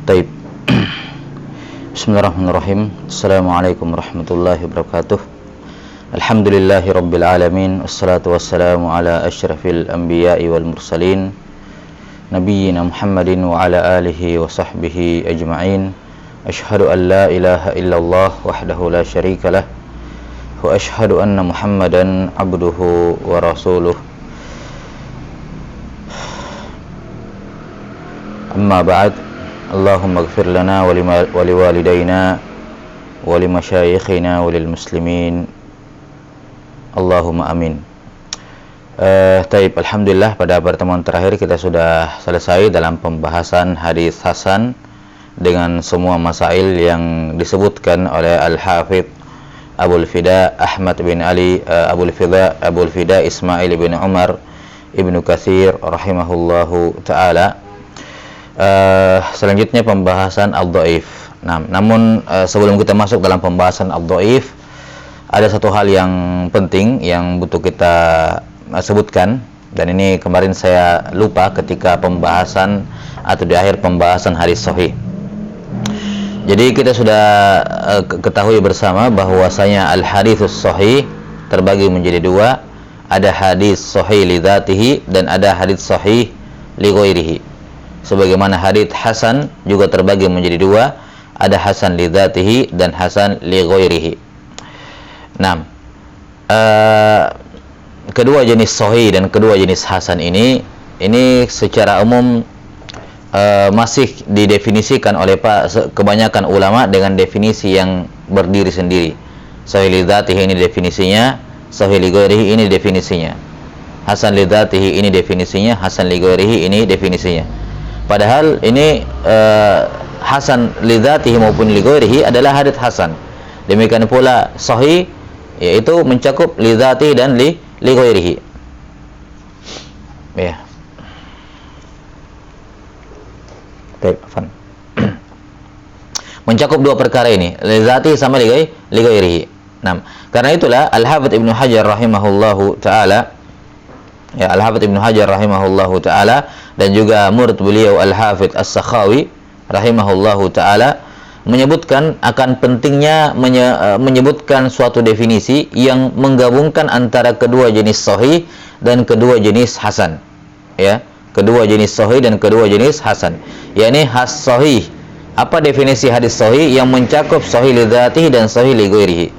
Taib. Bismillahirrahmanirrahim. Assalamualaikum warahmatullahi wabarakatuh. Alhamdulillahi rabbil alamin. Wassalatu wassalamu ala asyrafil anbiya'i wal mursalin, nabiyyina Muhammadin wa ala alihi wa sahbihi ajma'in. Ashhadu an la ilaha illallah wahdahu la syarika lah, wa ashhadu anna Muhammadan abduhu wa rasuluh. Amma ba'd. Allahumma ighfir lana wa liwalidayna wa limasyayikhina wa lil muslimin. Allahumma amin. Taib, alhamdulillah pada pertemuan terakhir kita sudah selesai dalam pembahasan hadis hasan dengan semua masail yang disebutkan oleh Al-Hafidh Abul Fida Ahmad bin Ali Abul Fida Ismail bin Umar Ibnu Katsir rahimahullahu ta'ala. Selanjutnya pembahasan ad-dhaif. Nah, namun sebelum kita masuk dalam pembahasan ad-dhaif, ada satu hal yang penting yang butuh kita sebutkan, dan ini kemarin saya lupa ketika pembahasan atau di akhir pembahasan hadis sahih. Jadi kita sudah ketahui bersama bahwasanya al-haditsus sahih terbagi menjadi dua, ada hadis sahih li dzatihi dan ada hadis sahih li ghairihi. Sebagaimana hadits hasan juga terbagi menjadi dua, ada hasan li dzatihi dan hasan li ghairihi. Nah, kedua jenis sahih dan kedua jenis hasan ini secara umum masih didefinisikan oleh kebanyakan ulama dengan definisi yang berdiri sendiri. Sahih li dzatihi ini definisinya, sahih li ghairihi ini definisinya. Hasan li dzatihi ini definisinya, hasan li ghairihi ini definisinya. Padahal ini hasan li dzatihi maupun li ghairihi adalah hadits hasan. Demikian pula sahih yaitu mencakup li dzatihi dan li ghairihi. Ya. Baik, afan. Mencakup dua perkara ini, li dzatihi sama li ghairihi. Nah, karena itulah Al-Hafidz Ibnu Hajar rahimahullahu taala, ya, Al-Hafidz Ibnu Hajar rahimahullahu taala dan juga murid beliau Al-Hafidz As-Sakhawi rahimahullahu taala menyebutkan akan pentingnya menyebutkan suatu definisi yang menggabungkan antara kedua jenis sahih dan kedua jenis hasan. Ya, kedua jenis sahih dan kedua jenis hasan. Yakni has sahih. Apa definisi hadis sahih? Yang mencakup sahih li dzatihi dan sahih li ghairihi.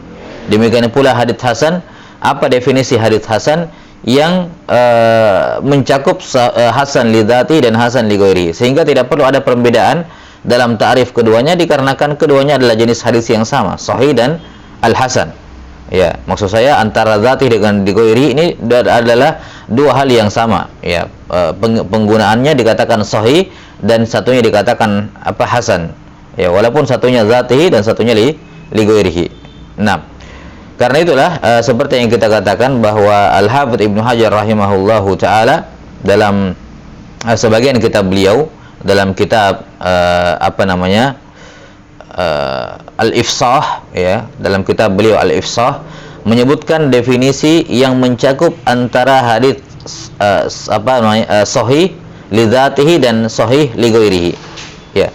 Demikian pula hadis hasan. Apa definisi hadis hasan? Yang mencakup hasan li dzati dan hasan li ghairihi, sehingga tidak perlu ada perbedaan dalam ta'rif keduanya dikarenakan keduanya adalah jenis hadis yang sama, sahih dan al-hasan. Ya, maksud saya antara dzati dengan li ghairihi ini adalah dua hal yang sama, ya. Penggunaannya dikatakan sahih dan satunya dikatakan hasan. Ya, walaupun satunya dzatihi dan satunya li ghairihi. Nah, karena itulah seperti yang kita katakan bahwa Al-Hafidz Ibnu Hajar rahimahullahu taala dalam sebagian kitab beliau, dalam kitab Al-Ifsah, ya, dalam kitab beliau Al-Ifsah menyebutkan definisi yang mencakup antara hadits sahih li dzatihi dan sahih li ghairihi. Ya.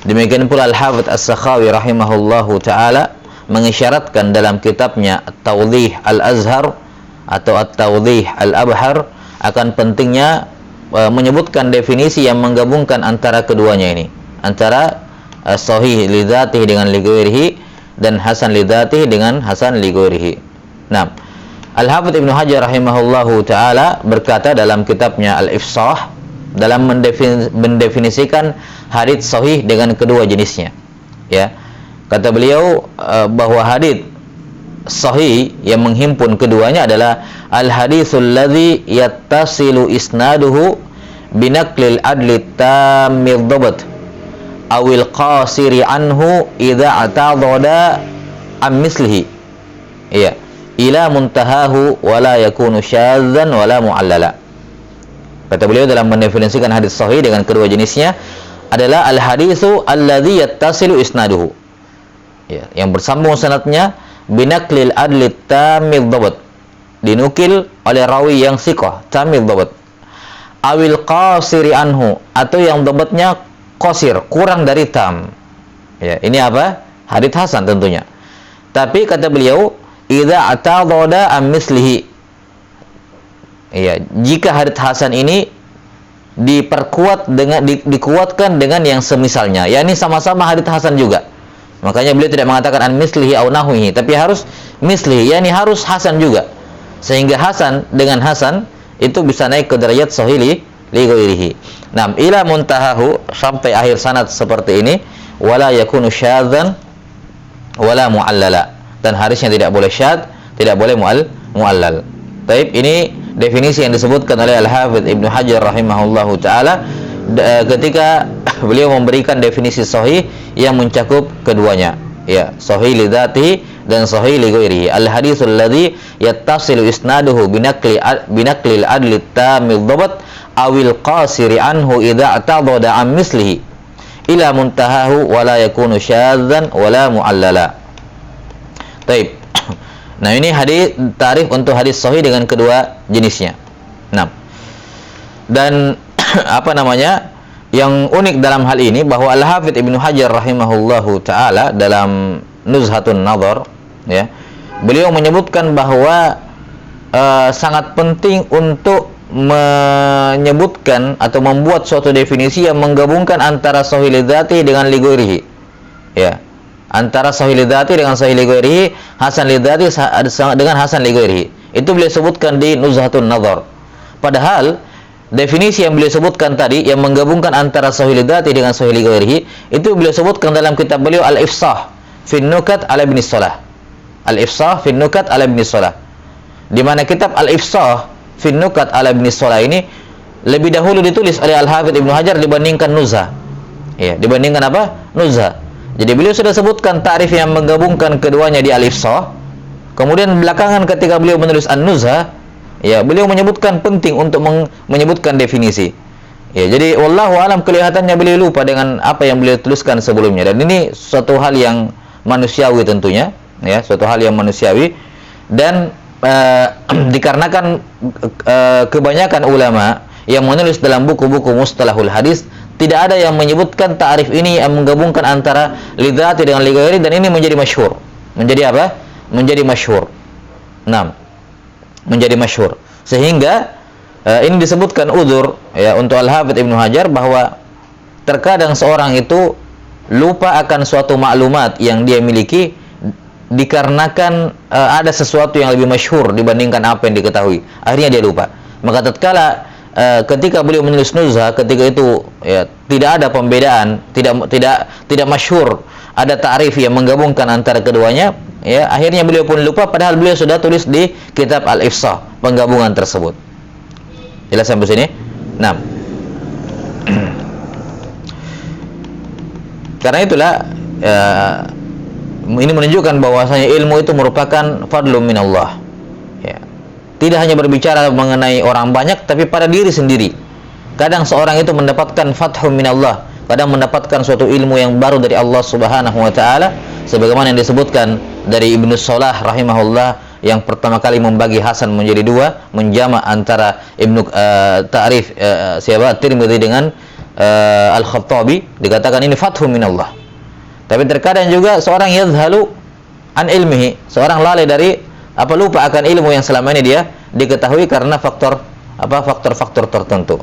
Demikian pula Al-Hafidz As-Sakhawi rahimahullahu taala mengisyaratkan dalam kitabnya At-Tawdih Al-Azhar atau At-Tawdih Al-Abhar akan pentingnya menyebutkan definisi yang menggabungkan antara keduanya ini, antara sahih li dzatihi dengan li ghairihi dan hasan li dzatihi dengan hasan li ghairihi. Nah, Al-Hafidz Ibnu Hajar rahimahullahu taala berkata dalam kitabnya Al-Ifsah dalam mendefinisikan hadits sahih dengan kedua jenisnya, ya. Kata beliau bahwa hadits sahih yang menghimpun keduanya adalah al-haditsul ladzi yattasilu isnaduhu binaqlil adli tammid dhabt awil qasiri anhu idza atadada am mislihi, iya, ila muntahahu wala yakunu syadzan wala muallala. Kata beliau dalam mendefinisikan hadits sahih dengan kedua jenisnya adalah al-haditsu alladzi yattasilu isnaduhu, ya, yang bersambung sanadnya binaklil adli tamid dhabt, dinukil oleh rawi yang thiqah tamid dhabt, awil qasiri anhu, atau yang dhabatnya qasir, kurang dari tam. Ya, ini apa? Hadits hasan tentunya. Tapi kata beliau, idza atadada am mislihi. Ya, jika hadits hasan ini diperkuat dengan dikuatkan dengan yang semisalnya, yakni sama-sama hadits hasan juga. Makanya beliau tidak mengatakan an mislihi au nahwihi, tapi harus mislihi, yakni harus hasan juga. Sehingga hasan dengan hasan itu bisa naik ke derajat sahih li ghairihi. Nah, ila muntahahu, sampai akhir sanad seperti ini, wala yakunu syadzan wala muallala. Dan harusnya tidak boleh syadz, tidak boleh muallal. Taib, ini definisi yang disebutkan oleh Al-Hafidz Ibnu Hajar rahimahullahu taala ketika beliau memberikan definisi sahih yang mencakup keduanya, ya, sahih li dzatihi dan sahih li ghairihi. Al-haditsul ladzi yattasilu isnaduhu binaqlil adli tamil dhabt awil qasiri anhu idza atadada am mislihi ila muntahahu wa la yakunu syadzan wa la muallala. Taib. Nah, ini hadis tarif untuk hadis sahih dengan kedua jenisnya. Nah, dan apa namanya, yang unik dalam hal ini bahwa Al-Hafidz Ibnu Hajar rahimahullahu taala dalam Nuzhatun Nadhar, ya, beliau menyebutkan bahwa sangat penting untuk menyebutkan atau membuat suatu definisi yang menggabungkan antara sahih li dzati dengan li ghairihi. Ya. Antara sahih li dzati dengan sahih li ghairihi, hasan li dzati dengan hasan li ghairihi. Itu beliau sebutkan di Nuzhatun Nadhar. Padahal definisi yang beliau sebutkan tadi yang menggabungkan antara sahih li dzati dengan sahih li ghairihi itu beliau sebutkan dalam kitab beliau Al-Ifsah fi Nukat ala Ibnu Shalah. Al-Ifsah fi Nukat ala Ibnu Shalah. Di mana kitab Al-Ifsah fi Nukat ala Ibnu Shalah ini lebih dahulu ditulis oleh Al-Hafidz Ibnu Hajar dibandingkan Nuzhah. Ya, dibandingkan apa? Nuzhah. Jadi beliau sudah sebutkan ta'rif yang menggabungkan keduanya di Al-Ifsah. Kemudian belakangan ketika beliau menulis An-Nuzhah, ya, beliau menyebutkan penting untuk menyebutkan definisi. Ya, jadi wallahu alam kelihatannya beliau lupa dengan apa yang beliau tuliskan sebelumnya. Dan ini suatu hal yang manusiawi tentunya, ya, suatu hal yang manusiawi. Dan dikarenakan kebanyakan ulama yang menulis dalam buku-buku mustalahul hadis tidak ada yang menyebutkan ta'rif ini yang menggabungkan antara li dzati dengan li ghairi, dan ini menjadi masyhur. Menjadi apa? Menjadi masyhur. Nah, menjadi masyhur. Sehingga ini disebutkan udzur, ya, untuk Al-Hafidz Ibnu Hajar bahwa terkadang seorang itu lupa akan suatu maklumat yang dia miliki dikarenakan ada sesuatu yang lebih masyhur dibandingkan apa yang diketahui. Akhirnya dia lupa. Maka tatkala ketika beliau menulis Nuzhah, ketika itu, ya, tidak ada pembedaan, tidak masyhur ada ta'rif yang menggabungkan antara keduanya, ya, akhirnya beliau pun lupa padahal beliau sudah tulis di kitab Al-Ifsah penggabungan tersebut. Jelas sampai sini? Nah, karena itulah ini menunjukkan bahwasanya ilmu itu merupakan fadlun minallah. Ya. Tidak hanya berbicara mengenai orang banyak, tapi pada diri sendiri. Kadang seorang itu mendapatkan fathun minallah, kadang mendapatkan suatu ilmu yang baru dari Allah Subhanahu wa taala, sebagaimana yang disebutkan dari Ibnu Shalah rahimahullah yang pertama kali membagi hasan menjadi dua, menjamak antara ta'rif siapa Tirmidzi dengan Al-Khattabi, dikatakan ini fathun minallah. Tapi terkadang juga seorang yadhalu an ilmihi, seorang lalai dari lupa akan ilmu yang selama ini dia diketahui karena faktor-faktor tertentu.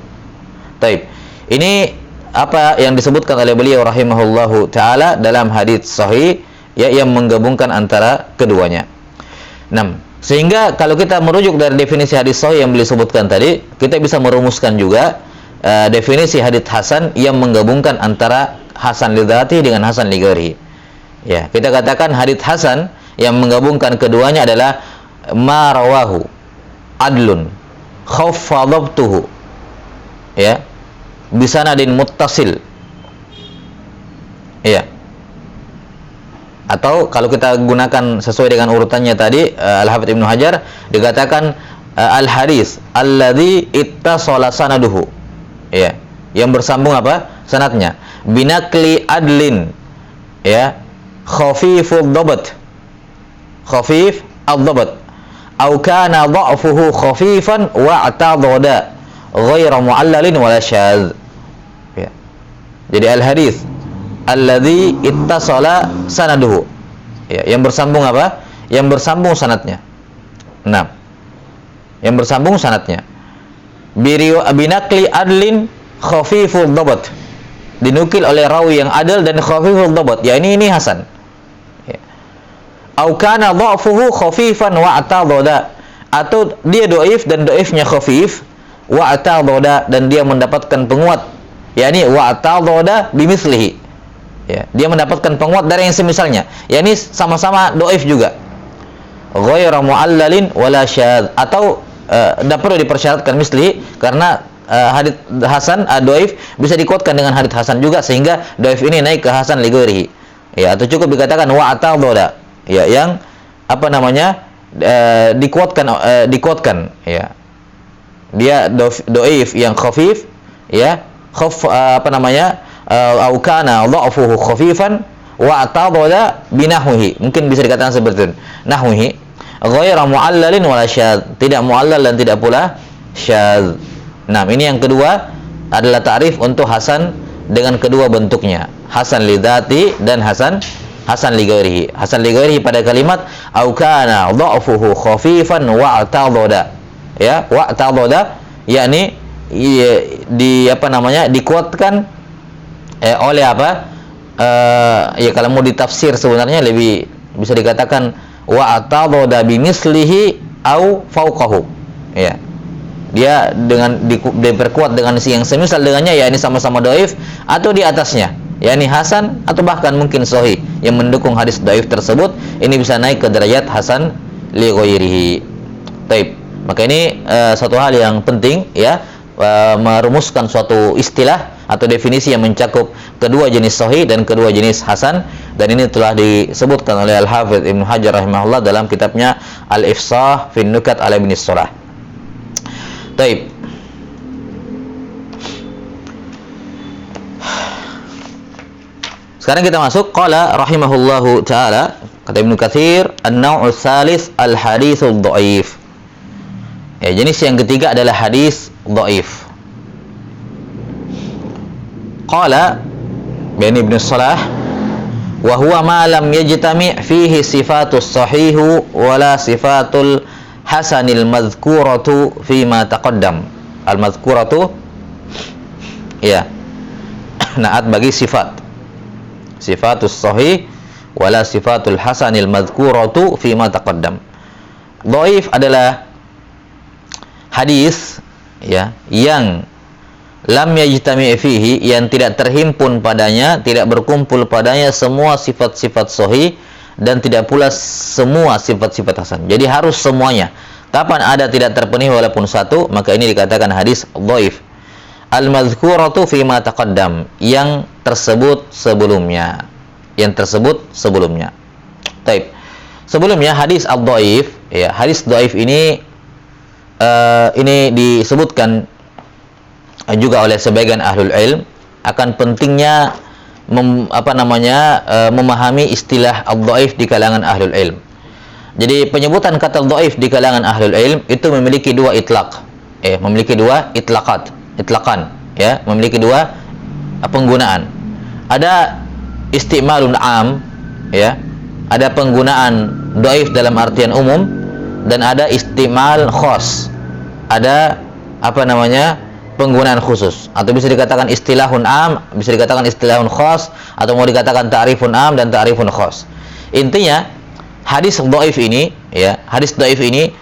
Taib. Ini apa yang disebutkan oleh beliau rahimahullahu taala dalam hadits sahih, ya, yang menggabungkan antara keduanya. 6. Sehingga kalau kita merujuk dari definisi hadits sahih yang beliau sebutkan tadi, kita bisa merumuskan juga definisi hadits hasan yang menggabungkan antara hasan li dzati dengan hasan li ghairihi. Ya, kita katakan hadits hasan yang menggabungkan keduanya adalah ma rawahu adlun khaffadabtuhu, ya, bisanadin muttasil, ya, atau kalau kita gunakan sesuai dengan urutannya tadi, Al-Hafidz Ibnu Hajar dikatakan al-hadis alladzi ittasala sanaduhu, ya, yang bersambung apa? Sanadnya binakli adlin, ya, khafifud dhabt, khafif ad-dhabt, au kana dha'fuhu khafifan wa i'tadada ghaira mu'allalin wala syadz. Ya. Jadi al-hadis alladzi ittasala sanaduhu. Ya, yang bersambung apa? Yang bersambung sanadnya. 6. Yang bersambung sanadnya. Binakli adlin khafiful dhabt. Dinukil oleh rawi yang adil dan khafiful dhabt. Ya ini hasan. Ya. Au kana dha'fuhu khafifan wa atadada. Atau dia dhaif dan dhaifnya khafif wa atadada dan dia mendapatkan penguat. Yani wa atadada bimithlihi. Ya, dia mendapatkan penguat dari yang semisalnya. Ya ini sama-sama dhaif juga. Ghairu mu'allalin wala syadz, atau tidak perlu dipersyaratkan misli karena hadits hasan dhaif bisa dikuatkan dengan hadits hasan juga sehingga dhaif ini naik ke hasan li ghairihi. Ya, atau cukup dikatakan wa atadada. Ya, yang apa namanya? Dikuatkan ya. Dia dhaif yang khafif ya, apa namanya? Au kana dha'fuhu khafifan wa atadada binahwihi. Mungkin bisa dikatakan seperti itu. Nahwihi ghairu mu'allalin wala syadz, tidak mu'allal dan tidak pula syadz. Nah, ini yang kedua adalah ta'rif untuk hasan dengan kedua bentuknya, hasan li dzati dan hasan li ghairihi. Hasan li ghairihi pada kalimat au kana dha'fuhu khafifan wa atadada. Ya, wa atadada yakni di apa namanya? Dikuatkan oleh apa? Ya kalau mau ditafsir sebenarnya lebih bisa dikatakan wa atadada bimislihi au fauqahu. Ya. Dia dengan diperkuat dengan yang semisal dengannya, ya ini sama-sama dhaif atau di atasnya. Ya ini hasan atau bahkan mungkin sahih yang mendukung hadis dhaif tersebut, ini bisa naik ke derajat hasan li ghairihi. Baik. Maka ini satu hal yang penting ya, merumuskan suatu istilah atau definisi yang mencakup kedua jenis sahih dan kedua jenis hasan, dan ini telah disebutkan oleh Al-Hafidz Ibnu Hajar rahimahullah dalam kitabnya Al-Ifsah fi Nukat ala Ibn Salah. Baik. Sekarang kita masuk qala rahimahullahu taala, kata Ibnu Katsir, an-naw'u tsalits al-haditsul dhaif. Ya, jenis yang ketiga adalah hadis dhaif. Qala bin Ibn Salah wa huwa ma lam yajtami' fihi sifatus sahihu wala sifatul hasanil madhkuratu fi ma taqaddam. Al madhkuratu ya naat bagi sifatus sahih wala sifatul hasanil madhkuratu fi ma taqaddam. Dhaif adalah hadis ya yang lam yajtami' fihi, yang tidak terhimpun padanya, tidak berkumpul padanya semua sifat-sifat sahih dan tidak pula semua sifat-sifat hasan. Jadi harus semuanya. Kapan ada tidak terpenuhi walaupun satu, maka ini dikatakan hadis dhaif. Al-madhkuratu fi ma taqaddam, yang tersebut sebelumnya. Baik. Sebelumnya hadis ad-dhaif, ya, hadis dhaif ini disebutkan juga oleh sebagian ahlul ilm akan pentingnya memahami istilah ad-dhaif di kalangan ahlul ilm. Jadi penyebutan kata dhaif di kalangan ahlul ilm itu memiliki dua itlaq. Memiliki dua itlaqan, ya, memiliki dua penggunaan. Ada istimalun am, ya. Ada penggunaan dhaif dalam artian umum dan ada istimal khas. Ada penggunaan khusus, atau bisa dikatakan istilahun am, bisa dikatakan istilahun khas, atau mau dikatakan ta'rifun am dan ta'rifun khas. Intinya hadis dhaif ini, ya, hadis dhaif ini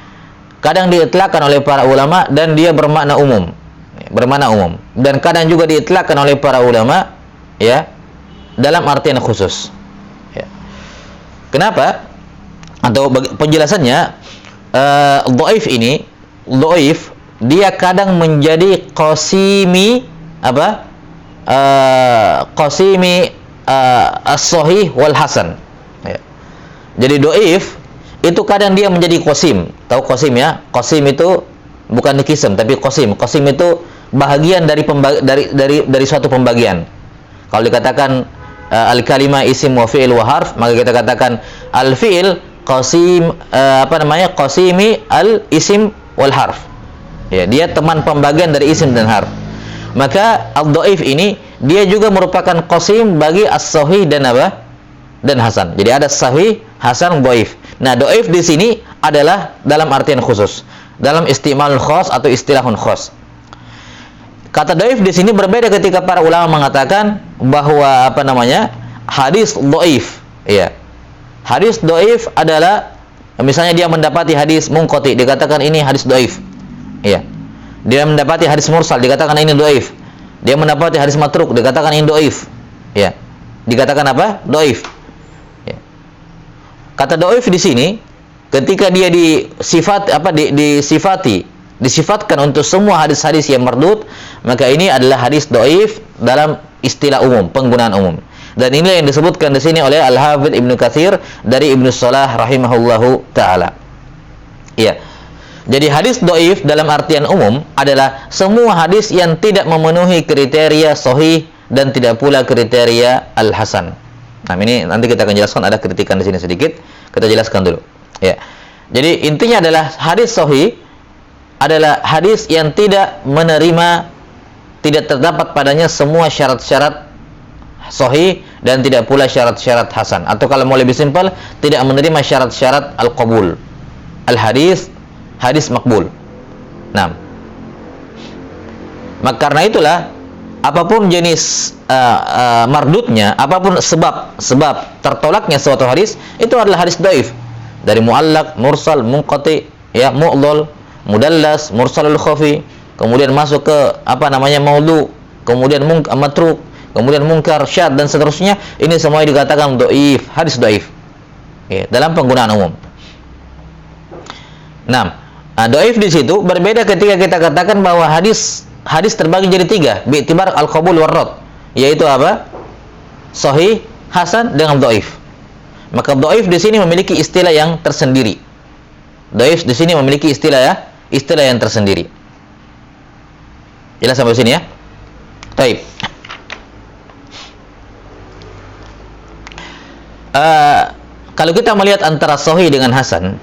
kadang diitlaqkan oleh para ulama dan dia bermakna umum, dan kadang juga diitlaqkan oleh para ulama, ya, dalam artian khusus. Ya. Kenapa? Atau penjelasannya, dhaif dia kadang menjadi qasimi as-sahih wal hasan. Ya. Jadi dhaif itu kadang dia menjadi qasim. Tahu qasim ya? Qasim itu bukan qism tapi qasim. Qasim itu bahagian dari suatu pembagian. Kalau dikatakan al-kalimah isim wa fi'il wa harf, maka kita katakan al-fi'il qasim qasimi al-isim wal harf. Ya, dia teman pembagian dari isim dan harf. Maka ad-dhaif ini dia juga merupakan qasim bagi as-sahih dan apa? Dan hasan. Jadi ada sahih, hasan, dhaif. Nah, dhaif di sini adalah dalam artian khusus, dalam istimalul khas atau istilahun khas. Kata dhaif di sini berbeda ketika para ulama mengatakan bahwa apa namanya? Hadis dhaif. Iya. Hadis dhaif adalah misalnya dia mendapati hadis munqati, dikatakan ini hadis dhaif. Iya. Dia mendapati hadis mursal, dikatakan ini dhaif. Dia mendapati hadis matruk, dikatakan ini dhaif. Iya. Dikatakan apa? Dhaif. Ya. Kata dhaif di sini ketika dia disifatkan untuk semua hadis-hadis yang mardud, maka ini adalah hadis dhaif dalam istilah umum, penggunaan umum. Dan inilah yang disebutkan di sini oleh Al-Hafidz Ibnu Katsir dari Ibnu Shalah rahimahullahu taala. Iya. Jadi hadis dhaif dalam artian umum adalah semua hadis yang tidak memenuhi kriteria sahih dan tidak pula kriteria al-hasan. Nah, ini nanti kita akan jelaskan, ada kritikan di sini sedikit. Kita jelaskan dulu. Ya. Jadi intinya adalah hadis sahih adalah hadis yang tidak terdapat padanya semua syarat-syarat sahih dan tidak pula syarat-syarat hasan, atau kalau mau lebih simpel, tidak menerima syarat-syarat al-qabul. Al-hadis hadis makbul. Nah, maka karena itulah apapun jenis mardudnya, apapun sebab tertolaknya suatu hadis, itu adalah hadis dhaif. Dari muallaq, mursal, munqati, ya, mu'dhal, mudallas, mursalul khafi, kemudian masuk ke apa namanya maudhu, kemudian matruk, kemudian munkar, syadz dan seterusnya, ini semuanya dikatakan dhaif, hadis dhaif. Ya, dalam penggunaan umum. Nah, dhaif di situ berbeda ketika kita katakan bahwa hadis terbagi jadi tiga, bi'tibar al-qabul war-rad, yaitu apa? Sahih, hasan dengan dhaif. Maka dhaif di sini memiliki istilah yang tersendiri. Dhaif di sini memiliki istilah yang tersendiri. Jelas sampai sini ya? Baik. Kalau kita melihat antara sahih dengan hasan,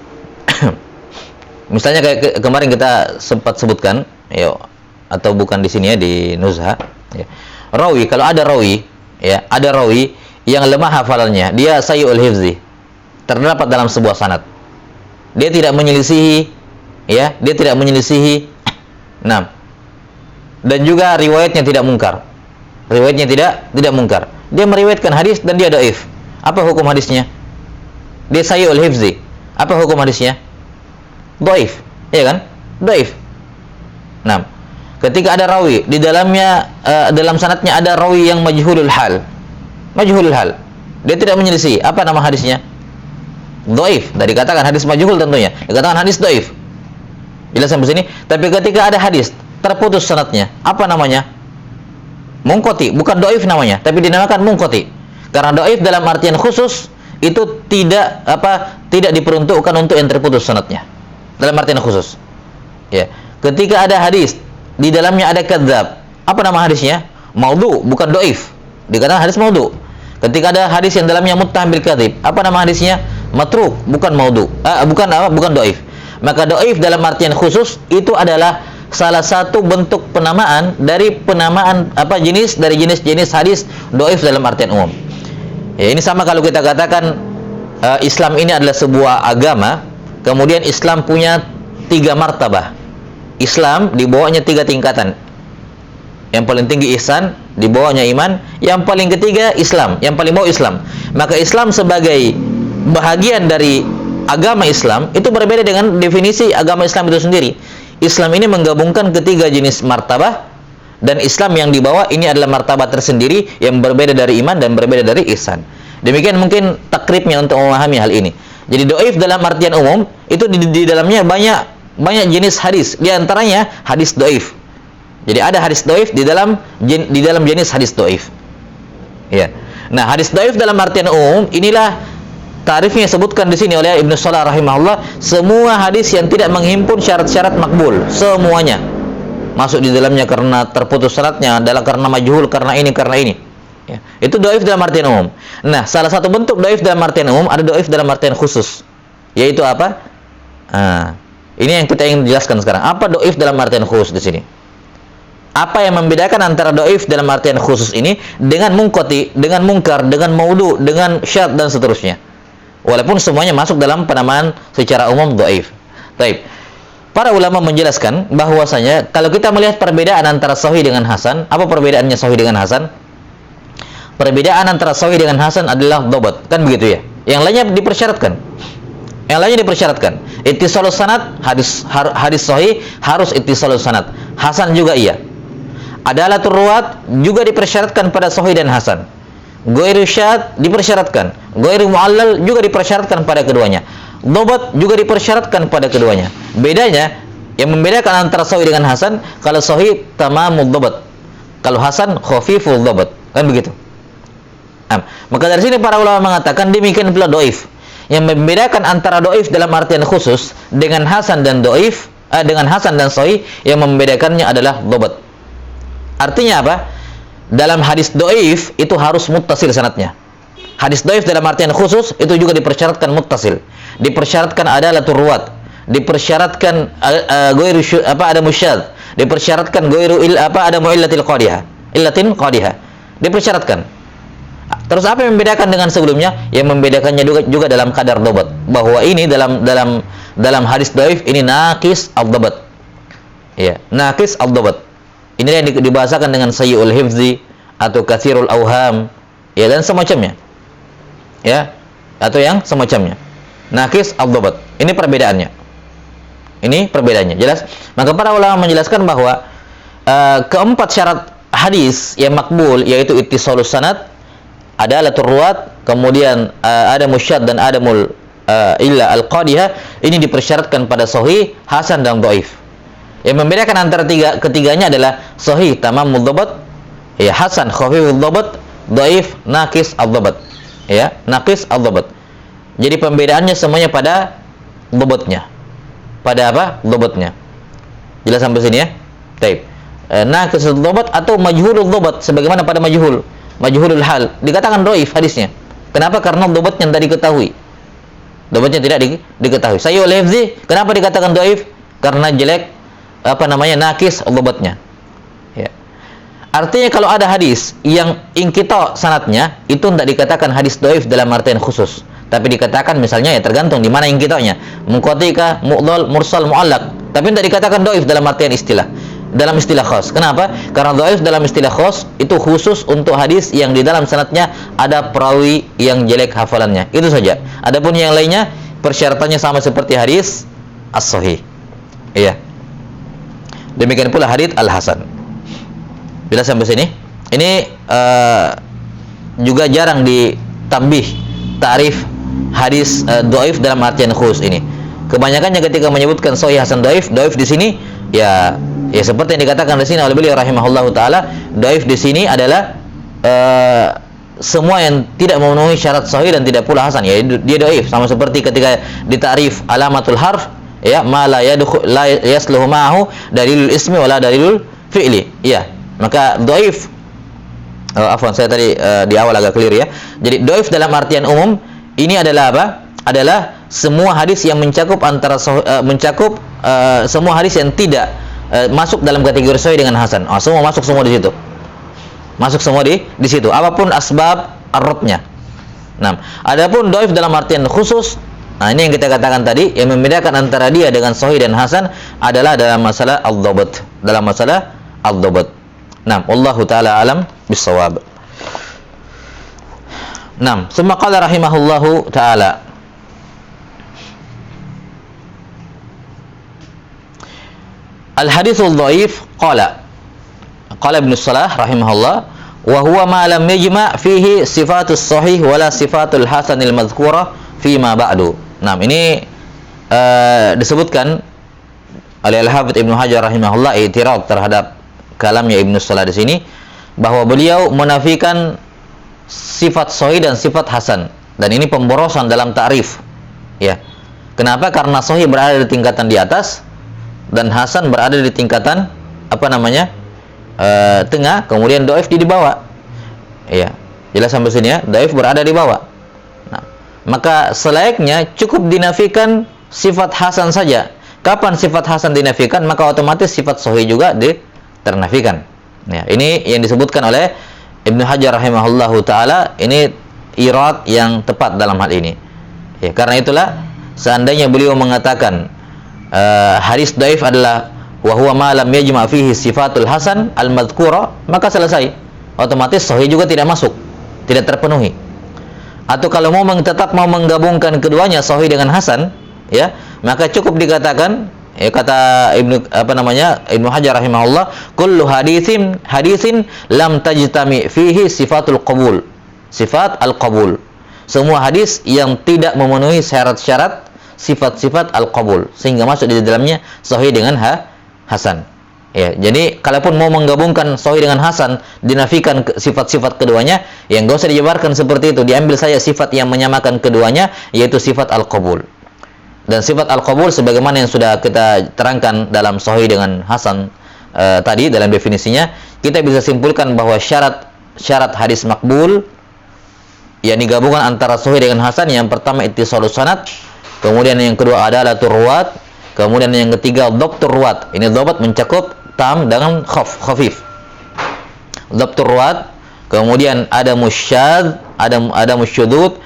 misalnya kayak kemarin kita sempat sebutkan, ya, atau bukan di sini ya, di Nuzha, ya. Rawi, kalau ada rawi, ya, ada rawi yang lemah hafalannya, dia sayyul hifzi, terdapat dalam sebuah sanad. Dia tidak menyelisihi, ya, dia tidak menyelisihi. Nah, dan juga riwayatnya tidak mungkar. Riwayatnya tidak mungkar. Dia meriwayatkan hadis dan dia dhaif. Apa hukum hadisnya? Dia sayyul hifzi. Apa hukum hadisnya? Dhaif, ya kan? Dhaif. Nah, ketika ada rawi di dalamnya, dalam sanadnya ada rawi yang majhulul hal. Majhulul hal. Dia tidak menyelisih. Apa nama hadisnya? Dhaif. Dari katakan hadis majhul tentunya. Dikatakan hadis dhaif. Jelas sampai sini? Tapi ketika ada hadis terputus sanadnya, apa namanya? Munqati, bukan dhaif namanya, tapi dinamakan munqati. Karena dhaif dalam artian khusus itu tidak diperuntukkan untuk yang terputus sanadnya. Dalam artian khusus. Ya. Ketika ada hadis di dalamnya ada kadzab, apa nama hadisnya? Maudhu, bukan dhaif. Dikatakan hadis maudhu. Ketika ada hadis yang dalamnya muttaham bil kadzib, apa nama hadisnya? Matruk, bukan maudhu. Bukan dhaif. Maka dhaif dalam artian khusus itu adalah salah satu bentuk penamaan dari jenis-jenis hadis dhaif dalam artian umum. Ya, ini sama kalau kita katakan Islam ini adalah sebuah agama, kemudian Islam punya 3 martabah. Islam di bawahnya 3 tingkatan. Yang paling tinggi ihsan, di bawahnya iman, yang paling ketiga Islam, yang paling bawah Islam. Maka Islam sebagai bahagian dari agama Islam itu berbeda dengan definisi agama Islam itu sendiri. Islam ini menggabungkan ketiga jenis martabah, dan Islam yang di bawah ini adalah martabah tersendiri yang berbeda dari iman dan berbeda dari ihsan. Demikian mungkin takribnya untuk memahami hal ini. Jadi dhaif dalam artian umum itu di dalamnya banyak jenis hadis, di antaranya hadis dhaif. Jadi ada hadis dhaif di dalam jenis hadis dhaif. Ya. Nah, hadis dhaif dalam artian umum inilah tarifnya disebutkan di sini oleh Ibnu Shalah rahimahullah, semua hadis yang tidak menghimpun syarat-syarat makbul, semuanya masuk di dalamnya karena terputus syaratnya, adalah karena majhul, karena ini. Ya. Itu dhaif dalam artian umum. Nah, salah satu bentuk dhaif dalam artian umum ada dhaif dalam artian khusus. Yaitu apa? Ini yang kita ingin jelaskan sekarang. Apa dhaif dalam artian khusus di sini? Apa yang membedakan antara dhaif dalam artian khusus ini dengan munqati, dengan munkar, dengan maudhu, dengan syadz dan seterusnya. Walaupun semuanya masuk dalam penamaan secara umum dhaif. Baik. Para ulama menjelaskan bahwasanya kalau kita melihat perbedaan antara sahih dengan hasan, apa perbedaannya sahih dengan hasan? Perbedaan antara sahih dengan hasan adalah dhabat, kan begitu ya? Yang lainnya dipersyaratkan. Yang lainnya dipersyaratkan. Ittisalus sanad, hadis sahih harus ittisalus sanad. Hasan juga iya. Adalatul ruwat juga dipersyaratkan pada sahih dan hasan. Ghairu syadz dipersyaratkan. Ghairu mu'allal juga dipersyaratkan pada keduanya. Dhabat juga dipersyaratkan pada keduanya. Bedanya, yang membedakan antara sahih dengan hasan, kalau sahih tamamud dhabat, kalau hasan khafiful dhabat, kan begitu. Maka dari sini para ulama mengatakan demikian pula dhaif. Yang membedakan antara dhaif dalam artian khusus dengan hasan dan dhaif, dengan hasan dan sahih, yang membedakannya adalah dhabat. Artinya apa? Dalam hadis dhaif itu harus muttasil sanadnya. Hadis dhaif dalam artian khusus itu juga dipersyaratkan muttasil. Dipersyaratkan adalatul ruwat, dipersyaratkan ghairu ada musyadz, dipersyaratkan ghairu ada mu'illatil qadihah, illatin qadihah. Dipersyaratkan. Terus apa yang membedakan dengan sebelumnya? Yang membedakannya juga dalam kadar dhabat. Bahwa ini dalam hadis dhaif ini naqis ad-dhabat. Ya, naqis ad-dhabat. Ini yang dibahasakan dengan sayyi'ul hifzi atau katsirul auham, ya, dan semacamnya. Ya, atau yang semacamnya. Naqis ad-dhabat. Ini perbedaannya. Ini perbedaannya. Jelas? Maka para ulama menjelaskan bahwa keempat syarat hadis yang makbul yaitu ittisalus sanad, adalatul ruwat, kemudian ada musyadz dan adamul illa al-qadihah, ini dipersyaratkan pada sahih, hasan dan dhaif. Yang membedakan antara ketiganya adalah sahih tamamul dhabat, ya, hasan khafiful dhabat, dhaif naqis ad-dhabat. Ya, naqis ad-dhabat. Jadi pembedaannya semuanya pada dhabatnya. Pada apa? Dhabatnya. Jelas sampai sini ya? Baik. Naqis ad-dhabat atau majhulul dhabat, sebagaimana pada majhulul hal dikatakan dhaif hadisnya. Kenapa? Karena dhabatnya tidak diketahui. Dhabatnya tidak diketahui. Sayyi'ul hifzi, kenapa dikatakan dhaif? Karena jelek naqis dhabatnya. Ya. Artinya kalau ada hadis yang inqita sanadnya, itu tidak dikatakan hadis dhaif dalam artian khusus, tapi dikatakan misalnya, ya tergantung di mana inqitanya, munqati ka, mu'dhal, mursal, mu'allaq, tapi tidak dikatakan dhaif dalam artian istilah, dalam istilah khas. Kenapa? Karena dhaif dalam istilah khas itu khusus untuk hadis yang di dalam sanadnya ada perawi yang jelek hafalannya. Itu saja. Adapun yang lainnya persyaratannya sama seperti hadis as-sahih. Iya. Demikian pula hadits al-hasan. Bila sampai sini, ini juga jarang ditambih ta'rif hadis dhaif dalam artian khusus ini. Kebanyakannya ketika menyebutkan sahih, hasan, dhaif di sini ya seperti yang dikatakan di sini oleh beliau rahimahullahu taala, dhaif di sini adalah semua yang tidak memenuhi syarat sahih dan tidak pula hasan, ya dia dhaif. Sama seperti ketika ditarif alamatul harf, ya, ma la yasluhu ma'ahu dalilul ismi wala dalilul fi'li. Ya, maka dhaif, afwan saya tadi di awal agak clear ya. Jadi dhaif dalam artian umum ini adalah apa? Adalah semua hadis yang mencakup semua hadis yang tidak masuk dalam kategori sahih dengan hasan. Semua masuk semua di situ. Masuk semua di situ. Apapun asbab ar-ratnya. Nah, adapun dhaif dalam artian khusus, nah ini yang kita katakan tadi, yang membedakan antara dia dengan sahih dan hasan adalah dalam masalah al-dhabat. Dalam masalah al-dhabat. Nah, wallahu taala alam bis-shawab. Nah, summa qala rahimahullahu taala. Al-haditsul dhaif qala Ibnu Salah rahimahullah, wa huwa ma lam yajma' fihi sifatus sahih wala sifatul hasanil madhkurah fi ma ba'du. Nah, ini disebutkan oleh Al-Hafidz Ibnu Hajar rahimahullah i'tirad terhadap kalamnya Ibnu Salah di sini, bahwa beliau menafikan sifat sahih dan sifat hasan, dan ini pemborosan dalam ta'rif. Ya. Kenapa? Karena sahih berada di tingkatan di atas dan hasan berada di tingkatan tengah, kemudian dhaif di bawah. Iya, jelas sampai sini ya, dhaif berada di bawah. Nah, maka selayaknya cukup dinafikan sifat hasan saja. Kapan sifat hasan dinafikan, maka otomatis sifat sahih juga ternafikan. Ya, ini yang disebutkan oleh Ibnu Hajar rahimahullahu taala, ini irad yang tepat dalam hal ini. Ya, karena itulah seandainya beliau mengatakan hadis dhaif adalah wa huwa ma lam yajma fihi sifatul hasan al-madhkura, maka selesai. Otomatis sahih juga tidak masuk, tidak terpenuhi. Atau kalau tetap mau menggabungkan keduanya, sahih dengan hasan, ya, maka cukup dikatakan, ya, kata Ibnu Hajar rahimahullah, kullu hadisin lam tajtami fihi sifatul qabul. Sifat al-qabul. Semua hadis yang tidak memenuhi syarat-syarat sifat-sifat al-qabul sehingga masuk di dalamnya sahih dengan hasan. Ya, jadi kalaupun mau menggabungkan sahih dengan hasan, dinafikan sifat-sifat keduanya, yang enggak usah dijabarkan seperti itu, diambil saja sifat yang menyamakan keduanya, yaitu sifat al-qabul. Dan sifat al-qabul sebagaimana yang sudah kita terangkan dalam sahih dengan hasan tadi dalam definisinya, kita bisa simpulkan bahwa syarat hadis makbul, yakni gabungan antara sahih dengan hasan, yang pertama ittisalus sanad, kemudian yang kedua adalatur ruwat, kemudian yang ketiga dhabtur ruwat. Ini dhabat mencakup tam dengan khafif. Dhabtur ruwat, kemudian ada musyadz, ada musyudud,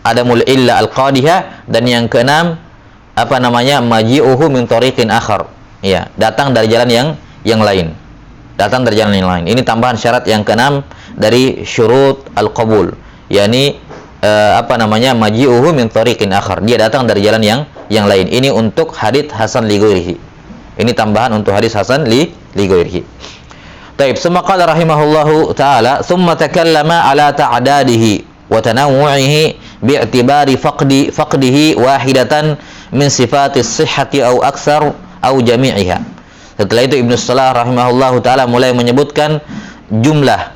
ada illa al-qadihah, dan yang keenam maji'uhu min tariqin akhar. Ya, datang dari jalan yang lain. Datang dari jalan yang lain. Ini tambahan syarat yang keenam dari syurut al-qabul. yakni maji'uhu min tariqin akhar. Dia datang dari jalan yang lain. Ini untuk hadits hasan li ghairihi. Ini tambahan untuk hadis hasan li ghairihi. Baik, summa qala rahimahullahu taala, "Tsumma takallama ala ta'dadihi wa tanawwu'ihi bi'tibari faqdihi wahidatan min sifatis sihhati aw aktsar aw jami'iha." Setelah itu Ibnu Salah rahimahullahu taala mulai menyebutkan jumlah